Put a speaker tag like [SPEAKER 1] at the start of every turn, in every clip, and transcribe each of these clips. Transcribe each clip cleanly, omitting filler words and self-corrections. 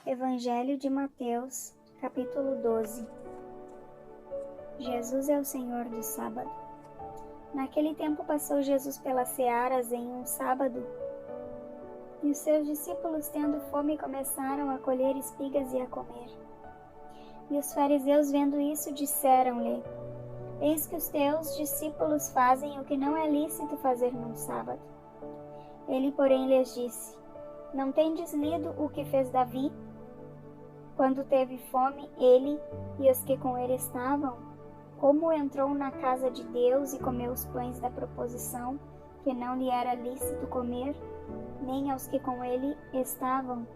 [SPEAKER 1] Evangelho de Mateus, capítulo 12. Jesus é o Senhor do sábado. Naquele tempo passou Jesus pelas searas em um sábado, e os seus discípulos, tendo fome, começaram a colher espigas e a comer. E os fariseus, vendo isso, disseram-lhe: Eis que os teus discípulos fazem o que não é lícito fazer num sábado. Ele, porém, lhes disse: Não tendes lido o que fez Davi, quando teve fome, ele e os que com ele estavam? Como entrou na casa de Deus e comeu os pães da proposição, que não lhe era lícito comer, nem aos que com ele estavam,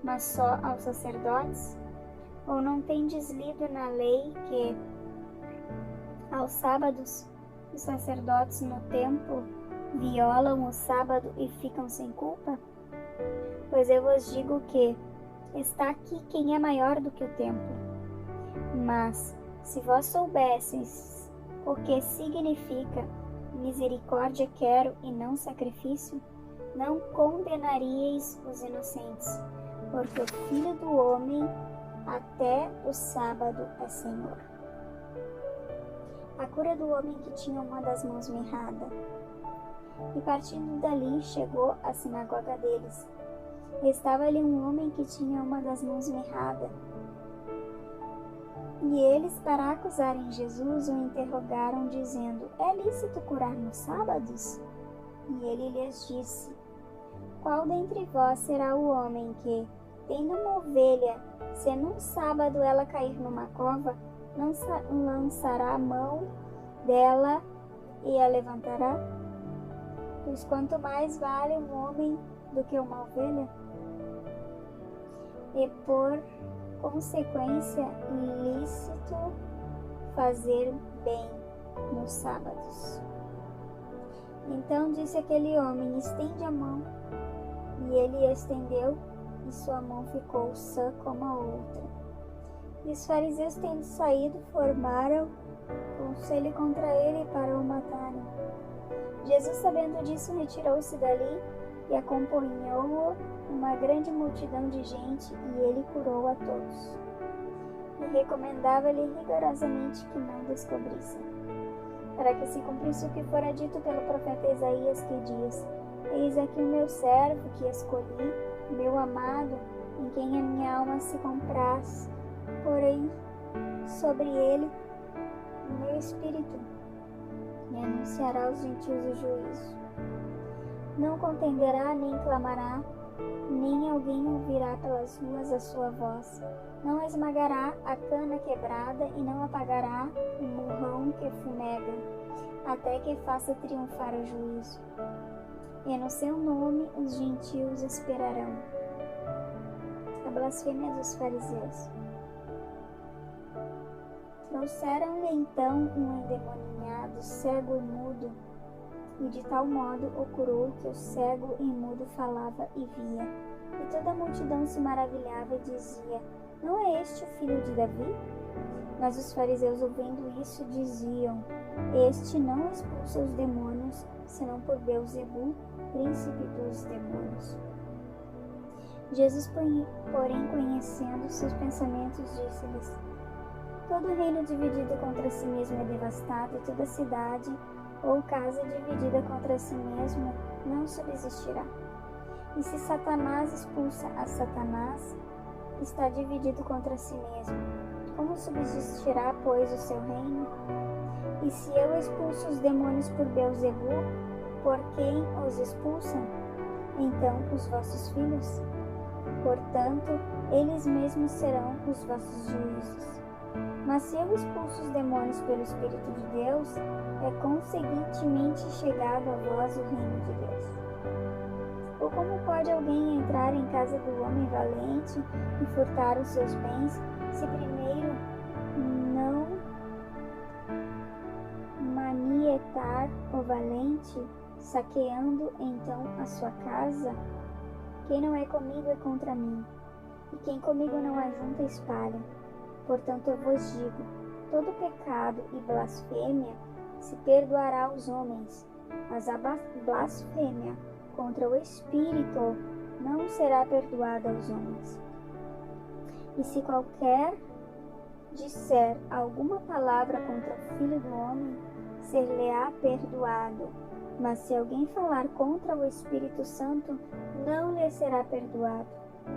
[SPEAKER 1] mas só aos sacerdotes? Ou não tendes lido na lei que, aos sábados, os sacerdotes no templo violam o sábado e ficam sem culpa? Pois eu vos digo que está aqui quem é maior do que o templo. Mas, se vós soubesseis o que significa misericórdia quero e não sacrifício, não condenaríeis os inocentes, porque o Filho do Homem até o sábado é Senhor. A cura do homem que tinha uma das mãos mirrada. E partindo dali, chegou à sinagoga deles. Estava ali um homem que tinha uma das mãos mirrada. E eles, para acusarem Jesus, o interrogaram, dizendo: É lícito curar nos sábados? E ele lhes disse: Qual dentre vós será o homem que, tendo uma ovelha, se num sábado ela cair numa cova, não lançará a mão dela e a levantará? Pois quanto mais vale um homem do que uma ovelha? E por consequência, lícito fazer bem nos sábados. Então disse aquele homem: Estende a mão. E ele estendeu, e sua mão ficou sã como a outra. E os fariseus, tendo saído, formaram conselho contra ele para o matarem. Jesus, sabendo disso, retirou-se dali e acompanhou-o uma grande multidão de gente, e ele curou a todos. E recomendava-lhe rigorosamente que não descobrissem, para que se cumprisse o que fora dito pelo profeta Isaías, que diz: Eis aqui o meu servo que escolhi, o meu amado, em quem a minha alma se compraz. Porém, sobre ele o meu espírito, e anunciará aos gentios o juízo. Não contenderá nem clamará, nem alguém ouvirá pelas ruas a sua voz. Não esmagará a cana quebrada e não apagará o murrão que fumega, até que faça triunfar o juízo. E no seu nome os gentios esperarão. A blasfêmia dos fariseus. Trouxeram-lhe então um endemoniado, cego e mudo, e de tal modo o curou que o cego e mudo falava e via. E toda a multidão se maravilhava e dizia: Não é este o filho de Davi? Mas os fariseus, ouvindo isso, diziam: Este não expulsa os demônios, senão por Beelzebu, príncipe dos demônios. Jesus, porém, conhecendo seus pensamentos, disse-lhes: Todo reino dividido contra si mesmo é devastado, e toda cidade ou casa dividida contra si mesmo não subsistirá. E se Satanás expulsa a Satanás, está dividido contra si mesmo. Como subsistirá, pois, o seu reino? E se eu expulso os demônios por Beelzebu, por quem os expulsam? Então os vossos filhos? Portanto, eles mesmos serão os vossos juízes. Mas se eu expulso os demônios pelo Espírito de Deus, é conseguintemente chegado a vós o reino de Deus. Ou como pode alguém entrar em casa do homem valente e furtar os seus bens, se primeiro não manietar o valente, saqueando então a sua casa? Quem não é comigo é contra mim, e quem comigo não ajunta espalha. Portanto, eu vos digo: todo pecado e blasfêmia se perdoará aos homens, mas a blasfêmia contra o Espírito não será perdoada aos homens. E se qualquer disser alguma palavra contra o Filho do Homem, ser-lhe-á perdoado. Mas se alguém falar contra o Espírito Santo, não lhe será perdoado,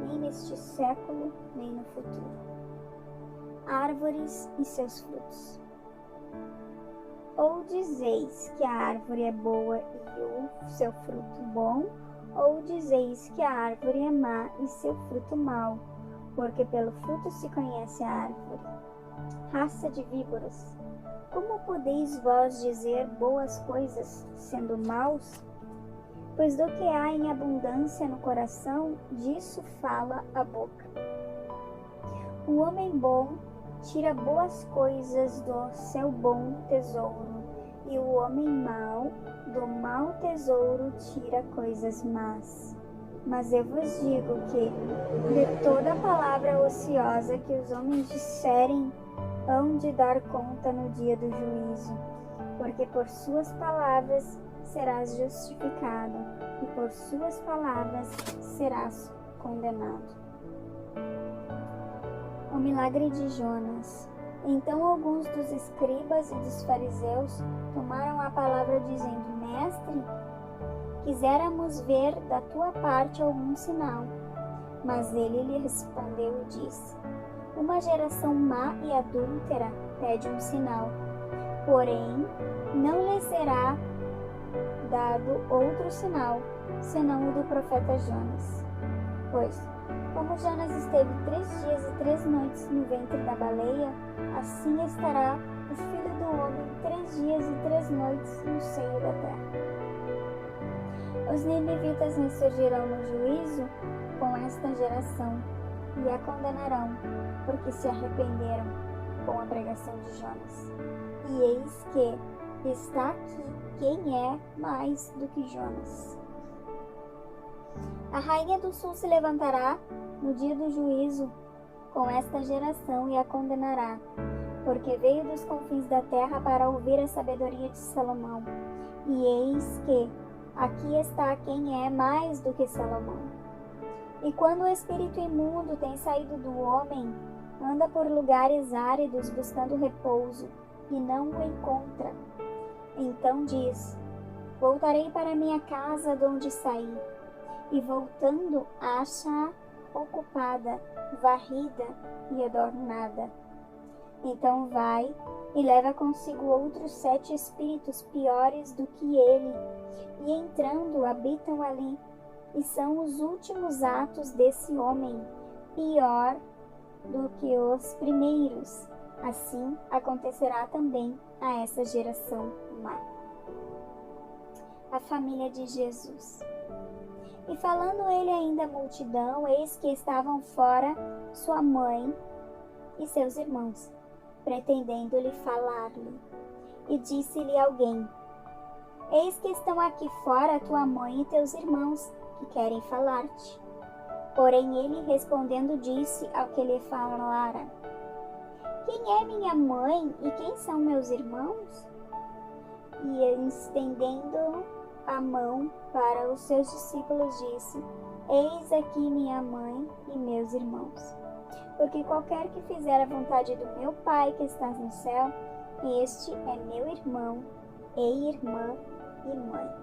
[SPEAKER 1] nem neste século, nem no futuro. Árvores e seus frutos. Ou dizeis que a árvore é boa e o seu fruto bom, ou dizeis que a árvore é má e seu fruto mau, porque pelo fruto se conhece a árvore. Raça de víboras, como podeis vós dizer boas coisas, sendo maus? Pois do que há em abundância no coração, disso fala a boca. O homem bom tira boas coisas do seu bom tesouro, e o homem mau do mau tesouro tira coisas más. Mas eu vos digo que, de toda palavra ociosa que os homens disserem, hão de dar conta no dia do juízo, porque por suas palavras serás justificado, e por suas palavras serás condenado. O milagre de Jonas. Então alguns dos escribas e dos fariseus tomaram a palavra dizendo: Mestre, quiséramos ver da tua parte algum sinal. Mas ele lhe respondeu e disse: Uma geração má e adúltera pede um sinal, porém não lhe será dado outro sinal, senão o do profeta Jonas. Pois, como Jonas esteve 3 dias e 3 noites no ventre da baleia, assim estará o Filho do Homem 3 dias e 3 noites no seio da terra. Os ninivitas ressurgirão no juízo com esta geração e a condenarão, porque se arrependeram com a pregação de Jonas. E eis que está aqui quem é mais do que Jonas. A rainha do sul se levantará no dia do juízo com esta geração e a condenará, porque veio dos confins da terra para ouvir a sabedoria de Salomão. E eis que aqui está quem é mais do que Salomão. E quando o espírito imundo tem saído do homem, anda por lugares áridos buscando repouso, e não o encontra. Então diz: Voltarei para minha casa de onde saí. E voltando, acha-a ocupada, varrida e adornada. Então vai e leva consigo outros 7 espíritos piores do que ele, e entrando habitam ali. E são os últimos atos desse homem, pior do que os primeiros. Assim acontecerá também a essa geração má. A família de Jesus. E falando ele ainda à multidão, eis que estavam fora sua mãe e seus irmãos, pretendendo-lhe falar-lhe. E disse-lhe alguém: Eis que estão aqui fora tua mãe e teus irmãos, que querem falar-te. Porém ele respondendo disse ao que lhe falara: Quem é minha mãe e quem são meus irmãos? E estendendo a mão para os seus discípulos disse: Eis aqui minha mãe e meus irmãos. Porque qualquer que fizer a vontade do meu Pai que está no céu, este é meu irmão e irmã e mãe.